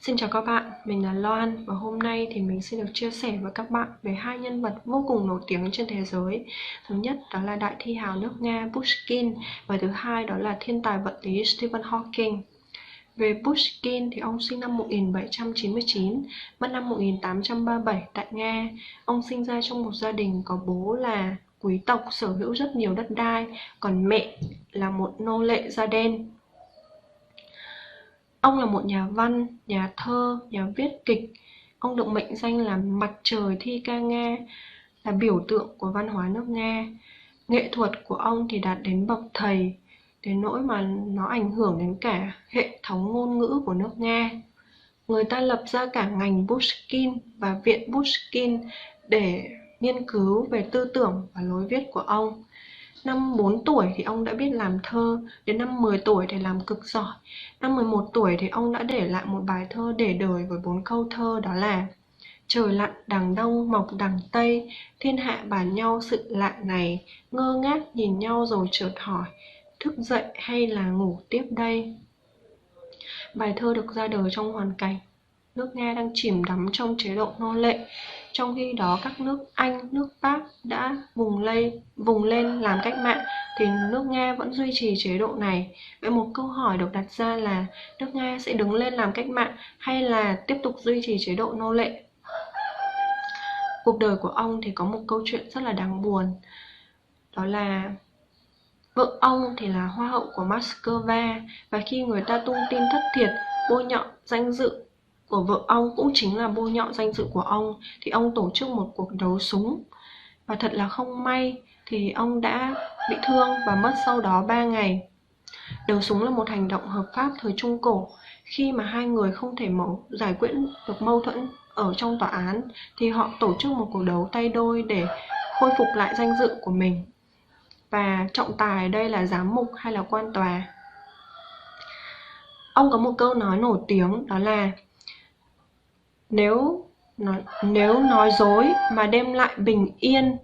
Xin chào các bạn, mình là Loan và hôm nay thì mình xin được chia sẻ với các bạn về hai nhân vật vô cùng nổi tiếng trên thế giới. Thứ nhất đó là đại thi hào nước Nga Pushkin và thứ hai đó là thiên tài vật lý Stephen Hawking. Về Pushkin thì ông sinh năm 1799, mất năm 1837 tại Nga. Ông sinh ra trong một gia đình có bố là quý tộc sở hữu rất nhiều đất đai, còn mẹ là một nô lệ da đen. Ông là một nhà văn, nhà thơ, nhà viết kịch. Ông được mệnh danh là Mặt trời thi ca Nga, là biểu tượng của văn hóa nước Nga. Nghệ thuật của ông thì đạt đến bậc thầy, đến nỗi mà nó ảnh hưởng đến cả hệ thống ngôn ngữ của nước Nga. Người ta lập ra cả ngành Pushkin và viện Pushkin để nghiên cứu về tư tưởng và lối viết của ông. Năm 4 tuổi thì ông đã biết làm thơ, đến năm 10 tuổi thì làm cực giỏi. Năm 11 tuổi thì ông đã để lại một bài thơ để đời với 4 câu thơ, đó là: trời lặn đằng đông mọc đằng tây, thiên hạ bàn nhau sự lạ này, ngơ ngác nhìn nhau rồi chợt hỏi, thức dậy hay là ngủ tiếp đây. Bài thơ được ra đời trong hoàn cảnh nước Nga đang chìm đắm trong chế độ nô lệ. Trong khi đó các nước Anh, nước Pháp đã vùng lên làm cách mạng thì nước Nga vẫn duy trì chế độ này. Vậy một câu hỏi được đặt ra là nước Nga sẽ đứng lên làm cách mạng hay là tiếp tục duy trì chế độ nô lệ? Cuộc đời của ông thì có một câu chuyện rất là đáng buồn. Đó là vợ ông thì là hoa hậu của Moscow, và khi người ta tung tin thất thiệt, bôi nhọ danh dự của vợ ông cũng chính là bôi nhọ danh dự của ông, thì ông tổ chức một cuộc đấu súng. Và thật là không may thì ông đã bị thương và mất sau đó 3 ngày. Đấu súng là một hành động hợp pháp thời Trung Cổ. Khi mà hai người không thể giải quyết được mâu thuẫn ở trong tòa án thì họ tổ chức một cuộc đấu tay đôi để khôi phục lại danh dự của mình. Và trọng tài ở đây là giám mục hay là quan tòa. Ông có một câu nói nổi tiếng, đó là nếu nói dối mà đem lại bình yên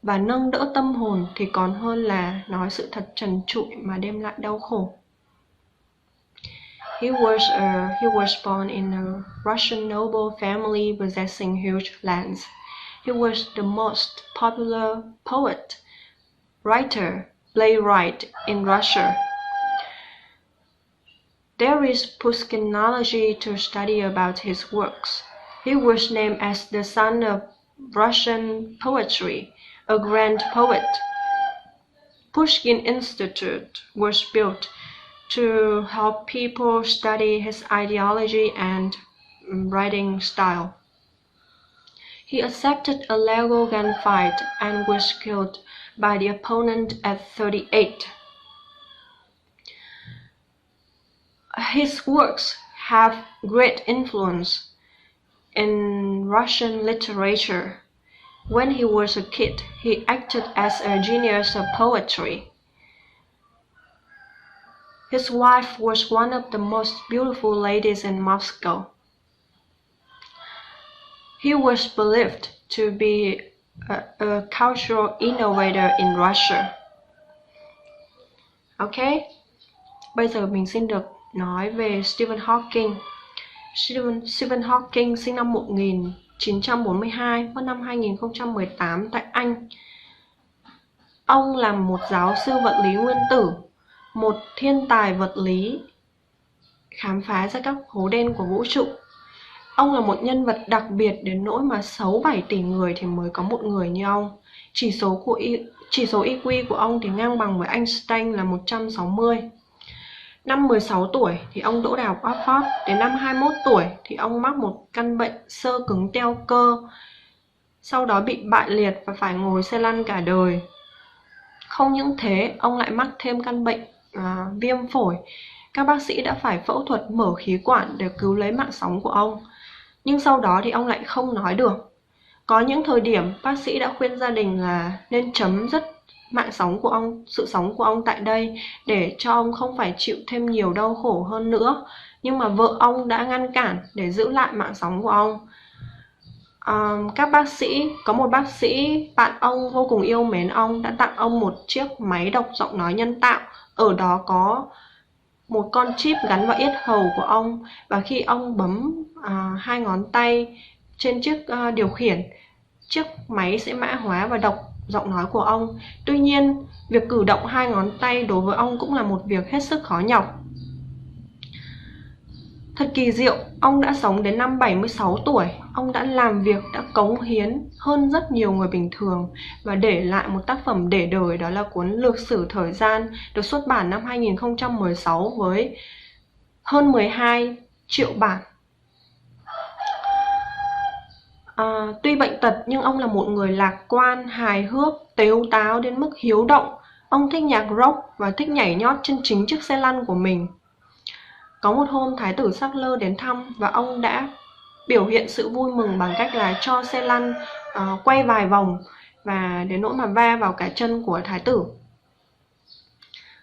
và nâng đỡ tâm hồn thì còn hơn là nói sự thật trần trụi mà đem lại đau khổ. He was born in a Russian noble family possessing huge lands. He was the most popular poet, writer, playwright in Russia. There is Pushkinology to study about his works. He was named as the son of Russian poetry, a grand poet. Pushkin Institute was built to help people study his ideology and writing style. He accepted a legal gunfight and was killed by the opponent at 38. His works have great influence in Russian literature. When he was a kid, he acted as a genius of poetry. His wife was one of the most beautiful ladies in Moscow. He was believed to be a cultural innovator in Russia. Okay, bây giờ mình xin được nói về Stephen Hawking. Stephen Hawking sinh năm 1942, mất năm 2018 tại Anh. Ông là một giáo sư vật lý nguyên tử, một thiên tài vật lý, khám phá ra các hố đen của vũ trụ. Ông là một nhân vật đặc biệt đến nỗi mà 6-7 tỷ người thì mới có một người như ông. Chỉ số IQ của ông thì ngang bằng với Einstein là 160. Năm 16 tuổi thì ông đỗ đại học Oxford, đến năm 21 tuổi thì ông mắc một căn bệnh xơ cứng teo cơ. Sau đó bị bại liệt và phải ngồi xe lăn cả đời. Không những thế, ông lại mắc thêm căn bệnh viêm phổi. Các bác sĩ đã phải phẫu thuật mở khí quản để cứu lấy mạng sống của ông. Nhưng sau đó thì ông lại không nói được. Có những thời điểm bác sĩ đã khuyên gia đình là nên chấm dứt sự sống của ông tại đây để cho ông không phải chịu thêm nhiều đau khổ hơn nữa. Nhưng mà vợ ông đã ngăn cản để giữ lại mạng sống của ông. Có một bác sĩ bạn ông vô cùng yêu mến ông đã tặng ông một chiếc máy đọc giọng nói nhân tạo. Ở đó có một con chip gắn vào yết hầu của ông, và khi ông bấm hai ngón tay trên chiếc điều khiển, chiếc máy sẽ mã hóa và đọc giọng nói của ông. Tuy nhiên, việc cử động hai ngón tay đối với ông cũng là một việc hết sức khó nhọc. Thật kỳ diệu, ông đã sống đến năm 76 tuổi, ông đã làm việc, đã cống hiến hơn rất nhiều người bình thường và để lại một tác phẩm để đời, đó là cuốn Lược sử thời gian, được xuất bản năm 2016 với hơn 12 triệu bản. Tuy bệnh tật nhưng ông là một người lạc quan, hài hước, tếu táo đến mức hiếu động. Ông thích nhạc rock và thích nhảy nhót trên chính chiếc xe lăn của mình. Có một hôm Thái tử Charles đến thăm và ông đã biểu hiện sự vui mừng bằng cách là cho xe lăn quay vài vòng và đến nỗi mà va vào cả chân của Thái tử.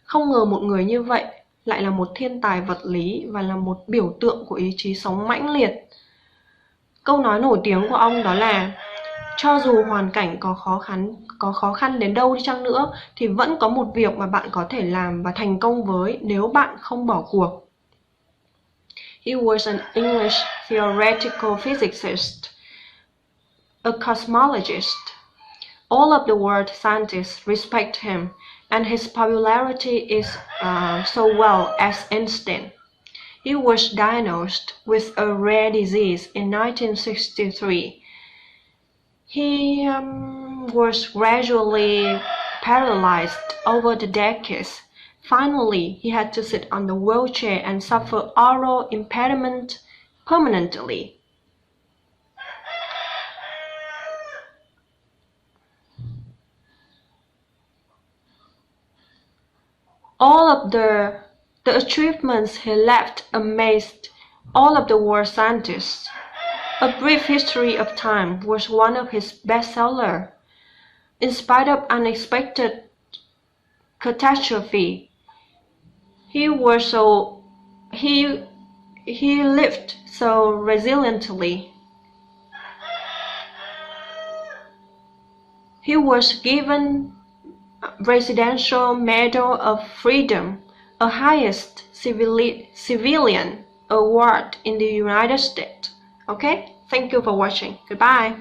Không ngờ một người như vậy lại là một thiên tài vật lý và là một biểu tượng của ý chí sống mãnh liệt. Câu nói nổi tiếng của ông đó là: cho dù hoàn cảnh có khó khăn đến đâu đi chăng nữa thì vẫn có một việc mà bạn có thể làm và thành công với nếu bạn không bỏ cuộc. He was an English theoretical physicist, a cosmologist. All of the world scientists respect him, and his popularity is so well as instant. He was diagnosed with a rare disease in 1963. He was gradually paralyzed over the decades. Finally, he had to sit on the wheelchair and suffer oral impairment permanently. All of the achievements he left amazed all of the world scientists. A Brief History of Time was one of his bestsellers. In spite of unexpected catastrophe, he lived so resiliently. He was given Presidential Medal of Freedom, a highest civilian award in the United States. Okay, thank you for watching. Goodbye.